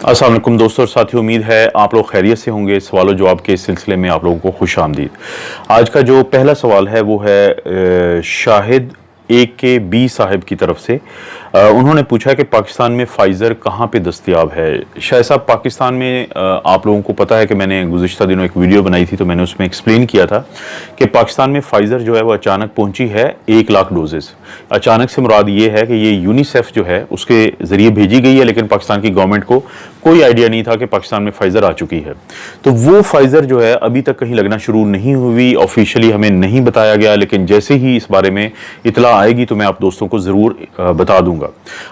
अस्सलाम वालेकुम दोस्तों और साथियों, उम्मीद है आप लोग खैरियत से होंगे। सवाल जवाब के इस सिलसिले में आप लोगों को खुश आमदीद। आज का जो पहला सवाल है वो है शाहिद AKB साहब की तरफ से। उन्होंने पूछा कि पाकिस्तान में फाइज़र कहाँ पे दस्तयाब है। शायद साहब, पाकिस्तान में आप लोगों को पता है कि मैंने गुज़िश्ता दिनों एक वीडियो बनाई थी, तो मैंने उसमें एक्सप्लेन किया था कि पाकिस्तान में फाइज़र जो है वो अचानक पहुंची है 1 लाख डोजेज़। अचानक से मुराद ये है कि ये यूनिसेफ जो है उसके ज़रिए भेजी गई है, लेकिन पाकिस्तान की गवर्नमेंट को कोई आइडिया नहीं था कि पाकिस्तान में फाइज़र आ चुकी है। तो वो फाइज़र जो है अभी तक कहीं लगना शुरू नहीं हुई, ऑफिशियली हमें नहीं बताया गया, लेकिन जैसे ही इस बारे में इतला आएगी तो मैं आप दोस्तों को ज़रूर बता दूंगा।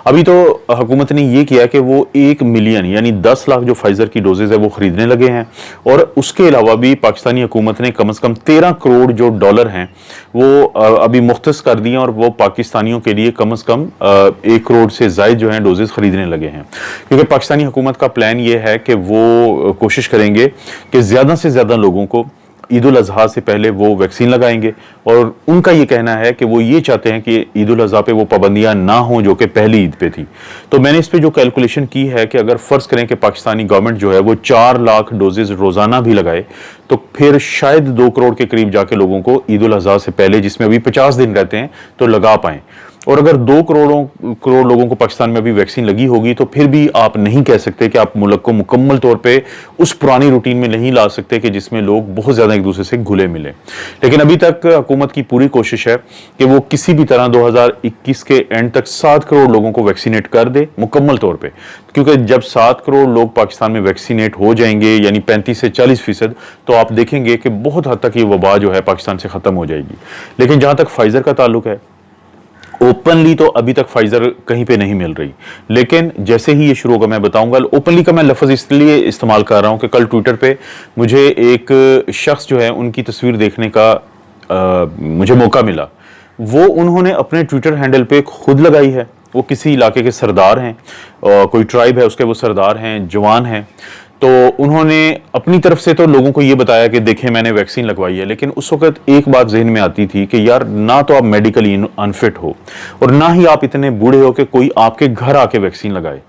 अभी तो हुकूमत ने ये किया कि वो 1 मिलियन यानी 10 लाख जो फाइज़र की डोजेज़ है वो खरीदने लगे हैं, और उसके अलावा भी पाकिस्तानी हुकूमत ने कम से कम 13 करोड़ जो डॉलर हैं वो अभी मुख्तस कर दिए, और वो पाकिस्तानियों के लिए कम से कम 1 करोड़ से ज़ायद जो है डोजेज़ खरीदने लगे हैं। क्योंकि पाकिस्तानी हुकूमत का प्लान ये है कि वो कोशिश करेंगे कि ज़्यादा से ज़्यादा लोगों को ईद उल अज़हा से पहले वो वैक्सीन लगाएंगे, और उनका ये कहना है कि वो ये चाहते हैं कि ईद उल अज़हा पे वो पाबंदियां ना हों जो कि पहली ईद पे थी। तो मैंने इस पे जो कैलकुलेशन की है कि अगर फ़र्ज़ करें कि पाकिस्तानी गवर्नमेंट जो है वो 4 लाख डोजेज़ रोज़ाना भी लगाए, तो फिर शायद 2 करोड़ के करीब जाके लोगों को ईद उल अज़हा से पहले, जिसमें अभी 50 दिन रहते हैं, तो लगा पाएँ। और अगर 2 करोड़ लोगों को पाकिस्तान में अभी वैक्सीन लगी होगी, तो फिर भी आप नहीं कह सकते कि आप मुल्क को मुकम्मल तौर पे उस पुरानी रूटीन में नहीं ला सकते कि जिसमें लोग बहुत ज़्यादा एक दूसरे से घुले मिले। लेकिन अभी तक हुकूमत की पूरी कोशिश है कि वो किसी भी तरह 2021 के एंड तक 7 करोड़ लोगों को वैक्सीनेट कर दे मुकम्मल तौर पर, क्योंकि जब 7 करोड़ लोग पाकिस्तान में वैक्सीनेट हो जाएंगे यानी 35 से 40%, तो आप देखेंगे कि बहुत हद तक ये वबा जो है पाकिस्तान से ख़त्म हो जाएगी। लेकिन जहाँ तक फाइज़र का ताल्लुक है, ओपनली तो अभी तक फाइज़र कहीं पे नहीं मिल रही, लेकिन जैसे ही ये शुरू होगा मैं बताऊंगा। ओपनली का मैं लफ्ज़ इसलिए इस्तेमाल कर रहा हूं कि कल ट्विटर पे मुझे एक शख्स जो है उनकी तस्वीर देखने का मुझे मौका मिला। वो उन्होंने अपने ट्विटर हैंडल पे खुद लगाई है। वो किसी इलाके के सरदार हैं, कोई ट्राइब है उसके, वो सरदार हैं, जवान हैं। तो उन्होंने अपनी तरफ से तो लोगों को ये बताया कि देखें मैंने वैक्सीन लगवाई है, लेकिन उस वक्त एक बात जहन में आती थी कि यार, ना तो आप मेडिकली अनफिट हो और ना ही आप इतने बूढ़े हो कि कोई आपके घर आके वैक्सीन लगाए।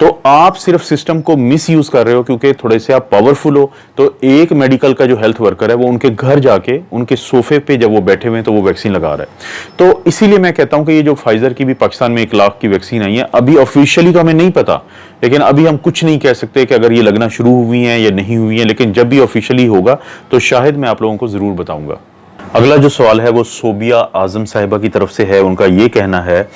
तो आप सिर्फ सिस्टम को मिस यूज कर रहे हो, क्योंकि थोड़े से आप पावरफुल हो। तो एक मेडिकल का जो हेल्थ वर्कर है वो उनके घर जाके उनके सोफे पे जब वो बैठे हुए हैं तो वो वैक्सीन लगा रहा है। तो इसीलिए मैं कहता हूं कि ये जो फाइजर की भी पाकिस्तान में 1 लाख की वैक्सीन आई है, अभी ऑफिशियली तो हमें नहीं पता, लेकिन अभी हम कुछ नहीं कह सकते कि अगर ये लगना शुरू हुई है या नहीं हुई है, लेकिन जब भी ऑफिशियली होगा तो शायद मैं आप लोगों को जरूर बताऊंगा। अगला जो सवाल है वो सोबिया आजम साहिबा की तरफ से है। उनका ये कहना है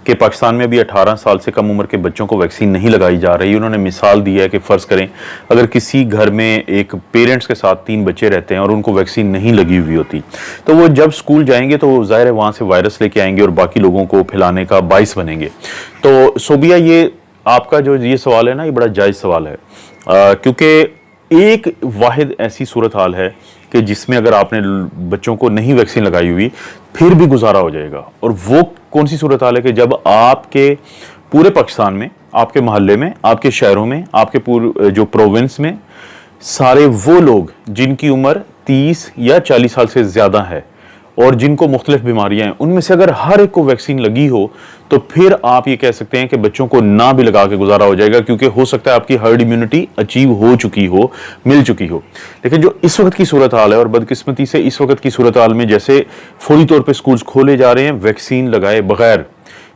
कि पाकिस्तान में अभी 18 साल से कम उम्र के बच्चों को वैक्सीन नहीं लगाई जा रही। उन्होंने मिसाल दी है कि फ़र्ज़ करें अगर किसी घर में एक पेरेंट्स के साथ 3 बच्चे रहते हैं और उनको वैक्सीन नहीं लगी हुई होती, तो वो जब स्कूल जाएंगे तो ज़ाहिर है वहाँ से वायरस लेके आएंगे और बाकी लोगों को फैलाने का बाइस बनेंगे। तो सोबिया, ये आपका जो ये सवाल है ना, ये बड़ा जायज़ सवाल है, क्योंकि एक वाहिद ऐसी सूरत हाल है कि जिसमें अगर आपने बच्चों को नहीं वैक्सीन लगाई हुई फिर भी गुजारा हो जाएगा। और वो कौन सी सूरत हाल है कि जब आपके पूरे पाकिस्तान में, आपके मोहल्ले में, आपके शहरों में, आपके पूरे जो प्रोविंस में सारे वो लोग जिनकी उम्र 30 या 40 साल से ज़्यादा है और जिनको मुख्तलिफ बीमारियां हैं, उनमें से अगर हर एक को वैक्सीन लगी हो तो फिर आप ये कह सकते हैं कि बच्चों को ना भी लगा के गुजारा हो जाएगा, क्योंकि हो सकता है आपकी हर्ड इम्यूनिटी अचीव हो चुकी हो, मिल चुकी हो। लेकिन जो इस वक्त की सूरत हाल है, और बदकिस्मती से इस वक्त की सूरत हाल में जैसे फौरी तौर पर स्कूल्स खोले जा रहे हैं वैक्सीन लगाए बगैर,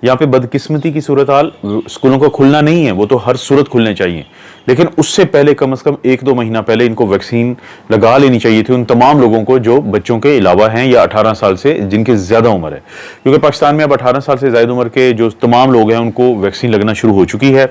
यहाँ पे बदकिस्मती की सूरत हाल स्कूलों का खुलना नहीं है, वो तो हर सूरत खुलने चाहिए, लेकिन उससे पहले कम से कम 1-2 महीना पहले इनको वैक्सीन लगा लेनी चाहिए थी उन तमाम लोगों को जो बच्चों के अलावा हैं या 18 साल से जिनकी ज़्यादा उम्र है। क्योंकि पाकिस्तान में अब 18 साल से ज़्यादा उम्र के जो तमाम लोग हैं उनको वैक्सीन लगना शुरू हो चुकी है।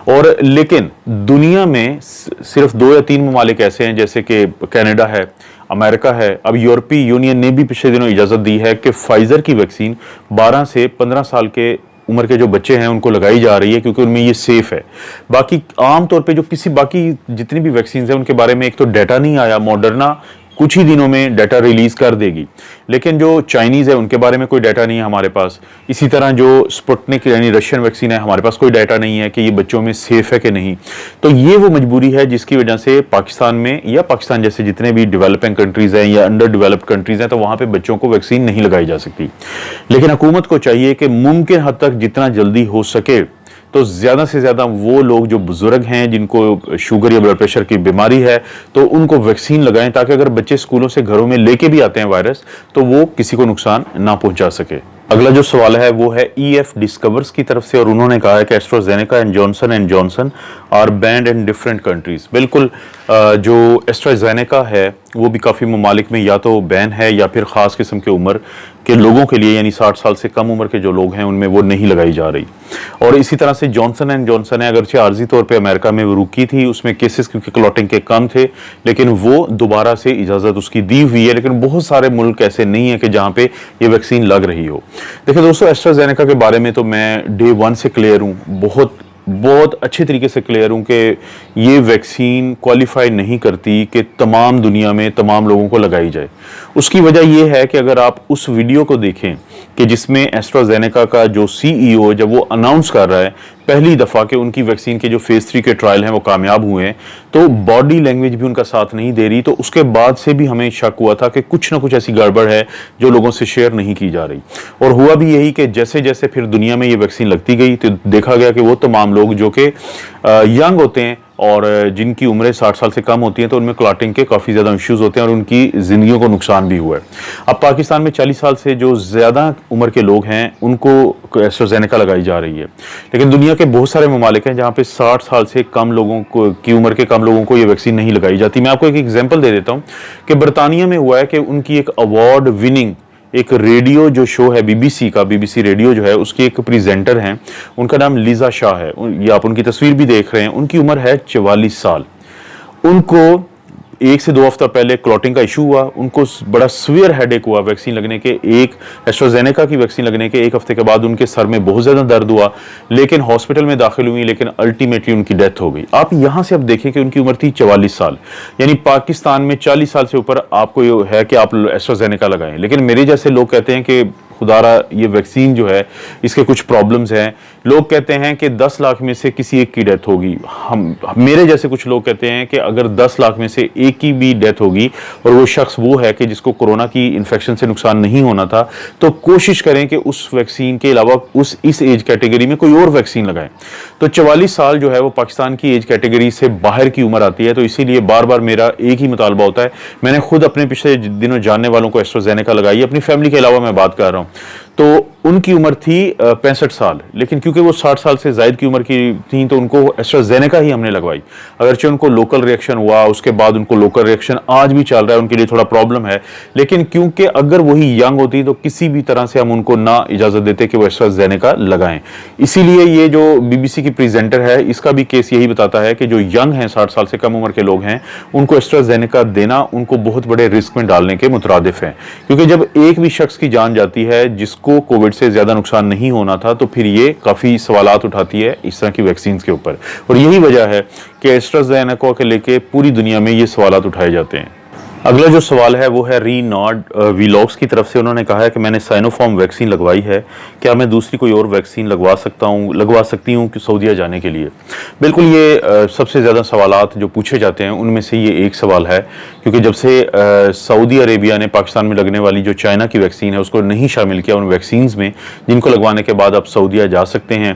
और लेकिन दुनिया में सिर्फ 2 या 3 ममालिक ऐसे हैं, जैसे कि कनाडा है, अमेरिका है, अब यूरोपीय यूनियन ने भी पिछले दिनों इजाज़त दी है कि फाइज़र की वैक्सीन 12 से 15 साल के उम्र के जो बच्चे हैं उनको लगाई जा रही है, क्योंकि उनमें ये सेफ है। बाकी आम तौर पे जो बाकी जितनी भी वैक्सीन है उनके बारे में एक तो डाटा नहीं आया, मॉडर्ना कुछ ही दिनों में डाटा रिलीज कर देगी, लेकिन जो चाइनीज़ है उनके बारे में कोई डाटा नहीं है हमारे पास। इसी तरह जो स्पुतनिक यानी रशियन वैक्सीन है, हमारे पास कोई डाटा नहीं है कि ये बच्चों में सेफ है कि नहीं। तो ये वो मजबूरी है जिसकी वजह से पाकिस्तान में, या पाकिस्तान जैसे जितने भी डेवलपिंग कंट्रीज़ हैं या अंडर डेवलप्ड कंट्रीज़ हैं, तो वहाँ पर बच्चों को वैक्सीन नहीं लगाई जा सकती। लेकिन हुकूमत को चाहिए कि मुमकिन हद तक जितना जल्दी हो सके तो ज़्यादा से ज़्यादा वो लोग जो बुजुर्ग हैं, जिनको शुगर या ब्लड प्रेशर की बीमारी है, तो उनको वैक्सीन लगाएं, ताकि अगर बच्चे स्कूलों से घरों में लेके भी आते हैं वायरस, तो वो किसी को नुकसान ना पहुंचा सके। अगला जो सवाल है वो है EF डिस्कवर्स की तरफ से, और उन्होंने कहा है कि AstraZeneca and Johnson are banned in different countries. बिल्कुल, जो एस्ट्राजेनेका है वो भी काफ़ी ममालिक में या तो बैन है, या फिर ख़ास किस्म की उम्र के लोगों के लिए, यानी 60 साल से कम उम्र के जो लोग हैं उनमें वो नहीं लगाई जा रही। और इसी तरह से जॉनसन एंड जॉनसन है, अगरचे आर्जी तौर पे अमेरिका में वो रुकी थी, उसमें केसेस क्योंकि क्लॉटिंग के कम थे, लेकिन वो दोबारा से इजाज़त उसकी दी हुई है। लेकिन बहुत सारे मुल्क ऐसे नहीं है कि जहाँ पे ये वैक्सीन लग रही हो। देखिए दोस्तों, एस्ट्राजेनेका के बारे में तो मैं डे 1 से क्लियर हूँ, बहुत अच्छे तरीके से क्लियर हूँ कि ये वैक्सीन क्वालिफाई नहीं करती कि तमाम दुनिया में तमाम लोगों को लगाई जाए। उसकी वजह यह है कि अगर आप उस वीडियो को देखें कि जिसमें एस्ट्राजेनेका का जो CEO जब वो अनाउंस कर रहा है पहली दफ़ा कि उनकी वैक्सीन के जो फेज़ 3 के ट्रायल हैं वो कामयाब हुए हैं, तो बॉडी लैंग्वेज भी उनका साथ नहीं दे रही। तो उसके बाद से भी हमें शक हुआ था कि कुछ ना कुछ ऐसी गड़बड़ है जो लोगों से शेयर नहीं की जा रही। और हुआ भी यही कि जैसे जैसे फिर दुनिया में ये वैक्सीन लगती गई, तो देखा गया कि वो तमाम लोग जो कि यंग होते हैं और जिनकी उम्रें 60 साल से कम होती हैं, तो उनमें क्लॉटिंग के काफ़ी ज़्यादा इश्यूज होते हैं और उनकी ज़िंदगियों को नुकसान भी हुआ है। अब पाकिस्तान में 40 साल से जो ज़्यादा उम्र के लोग हैं उनको एस्ट्राजेनेका लगाई जा रही है, लेकिन दुनिया के बहुत सारे ममालिक हैं जहाँ पे 60 साल से कम लोगों को की उम्र के कम लोगों को ये वैक्सीन नहीं लगाई जाती। मैं आपको एक एग्जाम्पल दे देता हूँ कि बरतानिया में हुआ है कि उनकी एक अवार्ड विनिंग एक रेडियो जो शो है BBC का, BBC रेडियो जो है, उसकी एक प्रेजेंटर हैं, उनका नाम लीजा शाह है। ये आप उनकी तस्वीर भी देख रहे हैं। उनकी उम्र है 44 साल। उनको 1 से 2 हफ्ता पहले क्लॉटिंग का इशू हुआ, उनको बड़ा सीवियर हेडेक हुआ वैक्सीन लगने के, एक एस्ट्राजेनेका की वैक्सीन लगने के 1 हफ्ते के बाद उनके सर में बहुत ज़्यादा दर्द हुआ, लेकिन हॉस्पिटल में दाखिल हुई, लेकिन अल्टीमेटली उनकी डेथ हो गई। आप यहाँ से अब देखें कि उनकी उम्र थी 44 साल, यानी पाकिस्तान में 40 साल से ऊपर आपको ये है कि आप एस्ट्राजेनेका लगाएं। लेकिन मेरे जैसे लोग कहते हैं कि खुदारा ये वैक्सीन जो है इसके कुछ प्रॉब्लम्स हैं। लोग कहते हैं कि 10 लाख में से किसी एक की डेथ होगी। मेरे जैसे कुछ लोग कहते हैं कि अगर 10 लाख में से एक की भी डेथ होगी और वो शख्स वो है कि जिसको कोरोना की इन्फेक्शन से नुकसान नहीं होना था, तो कोशिश करें कि उस वैक्सीन के अलावा इस एज कैटेगरी में कोई और वैक्सीन लगाएं। तो 44 साल जो है वो पाकिस्तान की एज कैटेगरी से बाहर की उम्र आती है। तो इसीलिए बार बार मेरा एक ही मुतालबा होता है, मैंने खुद अपने पिछले दिनों जानने वालों को एस्ट्राजेनेका लगाई, अपनी फैमिली के अलावा मैं बात कर रहा हूँ, तो उनकी उम्र थी 65 साल, लेकिन क्योंकि वो 60 साल से ज़ायद की उम्र की थी तो उनको एस्ट्राजेनेका ही हमने लगवाई। अगरचे उनको लोकल रिएक्शन हुआ, उसके बाद उनको लोकल रिएक्शन आज भी चल रहा है, उनके लिए थोड़ा प्रॉब्लम है, लेकिन क्योंकि अगर वही यंग होती तो किसी भी तरह से हम उनको ना इजाज़त देते कि वो एस्ट्राजेनेका लगाएं। इसीलिए ये जो BBC की प्रेजेंटर है, इसका भी केस यही बताता है कि जो यंग हैं, 60 साल से कम उम्र के लोग हैं, उनको एस्ट्राजेनेका देना उनको बहुत बड़े रिस्क में डालने के मुतरादिफ है। क्योंकि जब एक भी शख्स की जान जाती है जिसको कोविड से ज्यादा नुकसान नहीं होना था, तो फिर ये काफी सवालात उठाती है इस तरह की वैक्सीन के ऊपर। और यही वजह है कि एस्ट्राजेनेका के लेके पूरी दुनिया में ये सवालात उठाए जाते हैं। अगला जो सवाल है वो है रीनॉड वीलॉग्स की तरफ से। उन्होंने कहा है कि मैंने साइनोफार्म वैक्सीन लगवाई है, क्या मैं दूसरी कोई और वैक्सीन लगवा सकती हूँ कि सऊदीया जाने के लिए। बिल्कुल, ये सबसे ज़्यादा सवालात जो पूछे जाते हैं उनमें से ये एक सवाल है, क्योंकि जब से सऊदी अरेबिया ने पाकिस्तान में लगने वाली जो चाइना की वैक्सीन है उसको नहीं शामिल किया उन वैक्सीन्स में, जिनको लगवाने के बाद आप सऊदीया जा सकते हैं,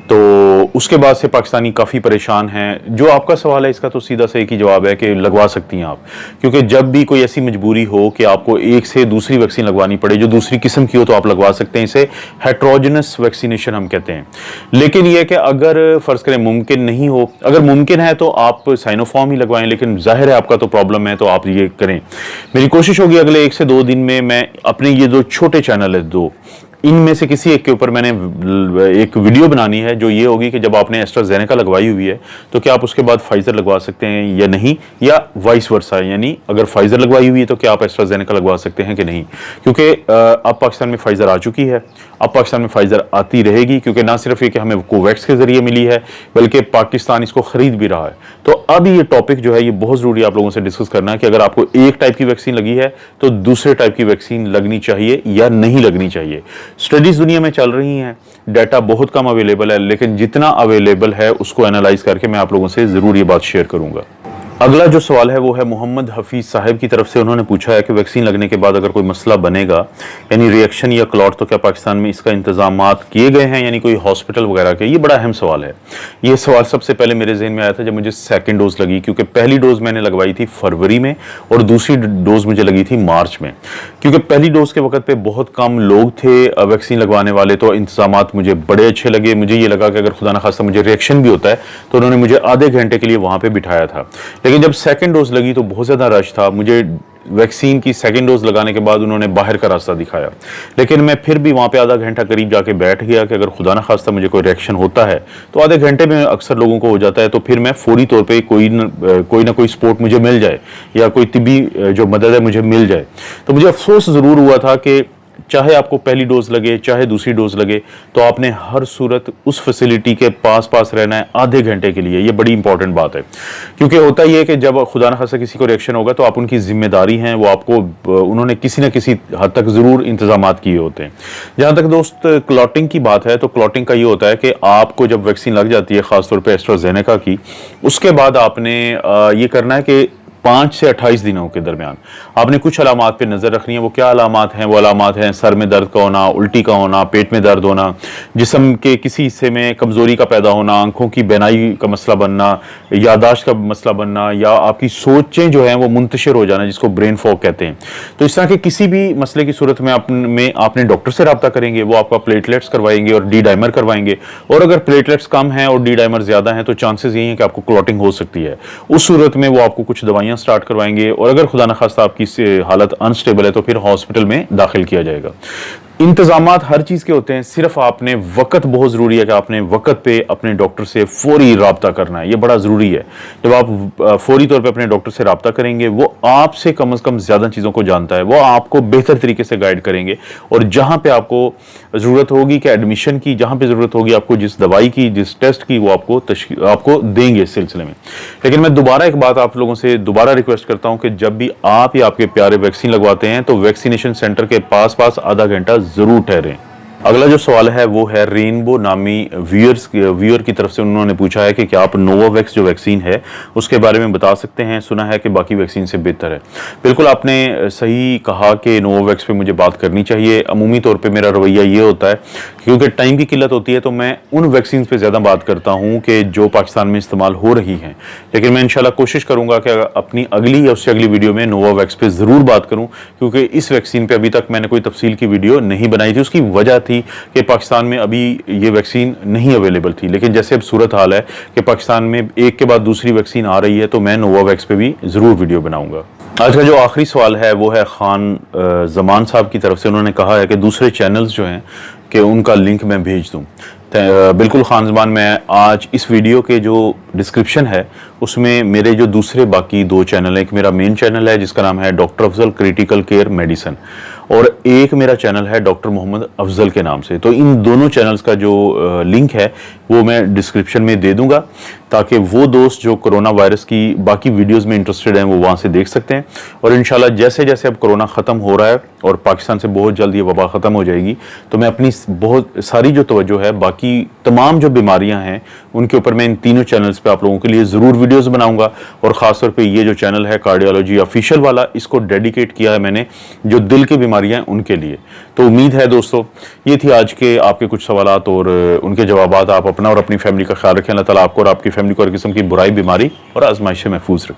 तो उसके बाद से पाकिस्तानी काफ़ी परेशान हैं। जो आपका सवाल है इसका तो सीधा सा एक ही जवाब है कि लगवा सकती हैं आप, क्योंकि जब भी कोई ऐसी मजबूरी हो कि आपको एक से दूसरी वैक्सीन लगवानी पड़े जो दूसरी किस्म की हो, तो आप लगवा सकते हैं। इसे हेट्रोजेनस वैक्सीनेशन हम कहते हैं। लेकिन यह कि अगर फर्ज करें मुमकिन नहीं हो, अगर मुमकिन है तो आप साइनोफार्म ही लगवाएं, लेकिन जाहिर है आपका तो प्रॉब्लम है, तो आप ये करें। मेरी कोशिश होगी अगले 1 से 2 दिन में मैं अपने ये जो छोटे चैनल है दो, इनमें से किसी एक के ऊपर मैंने एक वीडियो बनानी है, जो ये होगी कि जब आपने एस्ट्राजेनेका लगवाई हुई है तो क्या आप उसके बाद फाइजर लगवा सकते हैं या नहीं, या वाइस वर्सा, यानी अगर फाइजर लगवाई हुई है तो क्या आप एस्ट्राजेनेका लगवा सकते हैं कि नहीं। क्योंकि अब पाकिस्तान में फाइजर आ चुकी है, अब पाकिस्तान में फाइजर आती रहेगी, क्योंकि ना सिर्फ ये कि हमें कोवैक्स के जरिए मिली है, बल्कि पाकिस्तान इसको खरीद भी रहा है। तो अब ये टॉपिक जो है ये बहुत ज़रूरी आप लोगों से डिस्कस करना है कि अगर आपको एक टाइप की वैक्सीन लगी है तो दूसरे टाइप की वैक्सीन लगनी चाहिए या नहीं लगनी चाहिए। स्टडीज दुनिया में चल रही हैं, डाटा बहुत कम अवेलेबल है, लेकिन जितना अवेलेबल है उसको एनालाइज करके मैं आप लोगों से ज़रूर ये बात शेयर करूंगा। अगला जो सवाल है वो है मोहम्मद हफीज साहब की तरफ से। उन्होंने पूछा है कि वैक्सीन लगने के बाद अगर कोई मसला बनेगा यानी रिएक्शन या क्लॉट, तो क्या पाकिस्तान में इसका इंतजामात किए गए हैं, यानी कोई हॉस्पिटल वगैरह के? ये बड़ा अहम सवाल है। ये सवाल सबसे पहले मेरे जहन में आया था जब मुझे सेकेंड डोज लगी, क्योंकि पहली डोज मैंने लगवाई थी फरवरी में और दूसरी डोज मुझे लगी थी मार्च में। क्योंकि पहली डोज के वक्त पे बहुत कम लोग थे वैक्सीन लगवाने वाले, तो इंतजामात मुझे बड़े अच्छे लगे। मुझे ये लगा कि अगर खुदा न खास्ता मुझे रिएक्शन भी होता है तो उन्होंने मुझे आधे घंटे के लिए वहां पर बिठाया था। लेकिन जब सेकेंड डोज लगी तो बहुत ज़्यादा रश था। मुझे वैक्सीन की सेकेंड डोज लगाने के बाद उन्होंने बाहर का रास्ता दिखाया, लेकिन मैं फिर भी वहाँ पे आधा घंटा करीब जाके बैठ गया कि अगर खुदा न खास्ता मुझे कोई रिएक्शन होता है तो आधे घंटे में अक्सर लोगों को हो जाता है, तो फिर मैं फौरी तौर पे कोई ना कोई सपोर्ट मुझे मिल जाए या कोई तिब्बी जो मदद है मुझे मिल जाए। तो मुझे अफसोस ज़रूर हुआ था कि चाहे आपको पहली डोज लगे चाहे दूसरी डोज लगे, तो आपने हर सूरत उस फैसिलिटी के पास रहना है आधे घंटे के लिए। ये बड़ी इंपॉर्टेंट बात है, क्योंकि होता ये है कि जब खुदा न खास्ता किसी को रिएक्शन होगा तो आप उनकी जिम्मेदारी हैं, वो आपको उन्होंने किसी न किसी हद तक ज़रूर इंतजामात किए होते हैं। जहाँ तक दोस्त क्लॉटिंग की बात है, तो क्लॉटिंग का ये होता है कि आपको जब वैक्सीन लग जाती है, ख़ासतौर पर एस्ट्राजेनेका की, उसके बाद आपने ये करना है कि 5 से 28 दिनों के दरमियान आपने कुछ अलामात पे नज़र रखनी है। वो क्या अलामात हैं? वो अलामात हैं सर में दर्द का होना, उल्टी का होना, पेट में दर्द होना, जिस्म के किसी हिस्से में कमज़ोरी का पैदा होना, आंखों की बेनाई का मसला बनना, यादाश्त का मसला बनना, या आपकी सोचें जो हैं वो मुंतशिर हो जाना, जिसको ब्रेन फॉग कहते हैं। तो इस तरह के किसी भी मसले की सूरत में आपने डॉक्टर से रब्ता करेंगे, वो आपका प्लेटलेट्स करवाएंगे और डी डाइमर करवाएंगे। और अगर प्लेटलेट्स कम हैं और डी डाइमर ज़्यादा हैं तो चांसेस यही हैं कि आपको क्लॉटिंग हो सकती है। उस सूरत में वो आपको कुछ दवाइयाँ स्टार्ट करवाएंगे, और अगर खुदा न खास्ता आपकी हालत अनस्टेबल है तो फिर हॉस्पिटल में दाखिल किया जाएगा। इंतजामात हर चीज़ के होते हैं, सिर्फ आपने वक्त, बहुत ज़रूरी है कि आपने वक्त पे अपने डॉक्टर से फौरी रब्ता करना है। ये बड़ा ज़रूरी है। जब आप फौरी तौर पे अपने डॉक्टर से रब्ता करेंगे, वो आपसे कम से कम ज़्यादा चीज़ों को जानता है, वो आपको बेहतर तरीके से गाइड करेंगे, और जहाँ पे आपको ज़रूरत होगी कि एडमिशन की, जहाँ पे ज़रूरत होगी आपको जिस दवाई की, जिस टेस्ट की, वो आपको देंगे इस सिलसिले में। लेकिन मैं दोबारा एक बात आप लोगों से दोबारा रिक्वेस्ट करता हूँ कि जब भी आप या आपके प्यारे वैक्सीन लगवाते हैं तो वैक्सीनेशन सेंटर के पास आधा घंटा जरूर ठहरें। अगला जो सवाल है वो है रेनबो नामी व्यूअर की तरफ से। उन्होंने पूछा है कि क्या आप नोवावैक्स जो वैक्सीन है उसके बारे में बता सकते हैं, सुना है कि बाकी वैक्सीन से बेहतर है। बिल्कुल आपने सही कहा कि नोवावैक्स पे मुझे बात करनी चाहिए। अमूमी तौर पे मेरा रवैया ये होता है, क्योंकि टाइम की किल्लत होती है, तो मैं उन वैक्सीन पे ज़्यादा बात करता हूँ कि जो पाकिस्तान में इस्तेमाल हो रही हैं। लेकिन मैं इंशाल्लाह कोशिश करूँगा कि अपनी अगली या उससे अगली वीडियो में नोवावैक्स पे ज़रूर बात करूँ, क्योंकि इस वैक्सीन पर अभी तक मैंने कोई तफसील की वीडियो नहीं बनाई थी। उसकी वजह थी कि पाकिस्तान में अभी ये वैक्सीन नहीं अवेलेबल थी, लेकिन जैसे अब सूरत हाल है कि पाकिस्तान में एक के बाद दूसरी वैक्सीन आ रही है, तो मैं नोवावैक्स पे भी ज़रूर वीडियो बनाऊंगा। आज का जो आखिरी सवाल है वो है खान जमान साहब की तरफ से। उन्होंने कहा है कि दूसरे चैनल्स जो हैं कि उनका लिंक मैं भेज दूँ। बिल्कुल खान जमान, मैं आज इस वीडियो के जो डिस्क्रिप्शन है उसमें मेरे जो दूसरे बाकी 2 चैनल हैं, एक मेरा मेन चैनल है जिसका नाम है doctor Afzal critical care medicine, और एक मेरा चैनल है डॉक्टर मोहम्मद अफजल के नाम से। तो इन दोनों चैनल्स का जो लिंक है वो मैं डिस्क्रिप्शन में दे दूंगा, ताकि वो दोस्त जो कोरोना वायरस की बाकी वीडियोस में इंटरेस्टेड हैं वो वहाँ से देख सकते हैं। और इंशाल्लाह जैसे जैसे अब कोरोना ख़त्म हो रहा है और पाकिस्तान से बहुत जल्द ये वबा ख़त्म हो जाएगी, तो मैं अपनी बहुत सारी जो तवज्जो है बाकी तमाम जो बीमारियाँ हैं उनके ऊपर मैं इन तीनों चैनल्स पे आप लोगों के लिए ज़रूर वीडियोज़ बनाऊँगा। और ख़ासतौर पर ये जो चैनल है कार्डियोलॉजी ऑफिशियल वाला, इसको डेडिकेट किया है मैंने जो दिल की बीमारियाँ हैं उनके लिए। तो उम्मीद है दोस्तों ये थी आज के आपके कुछ सवालात और उनके जवाबात। आप अपना और अपनी फैमिली का ख्याल रखें। अल्लाह ताला आपको और आपकी फैमिली को हर किस्म की बुराई, बीमारी और आजमाइश से महफूज रखें।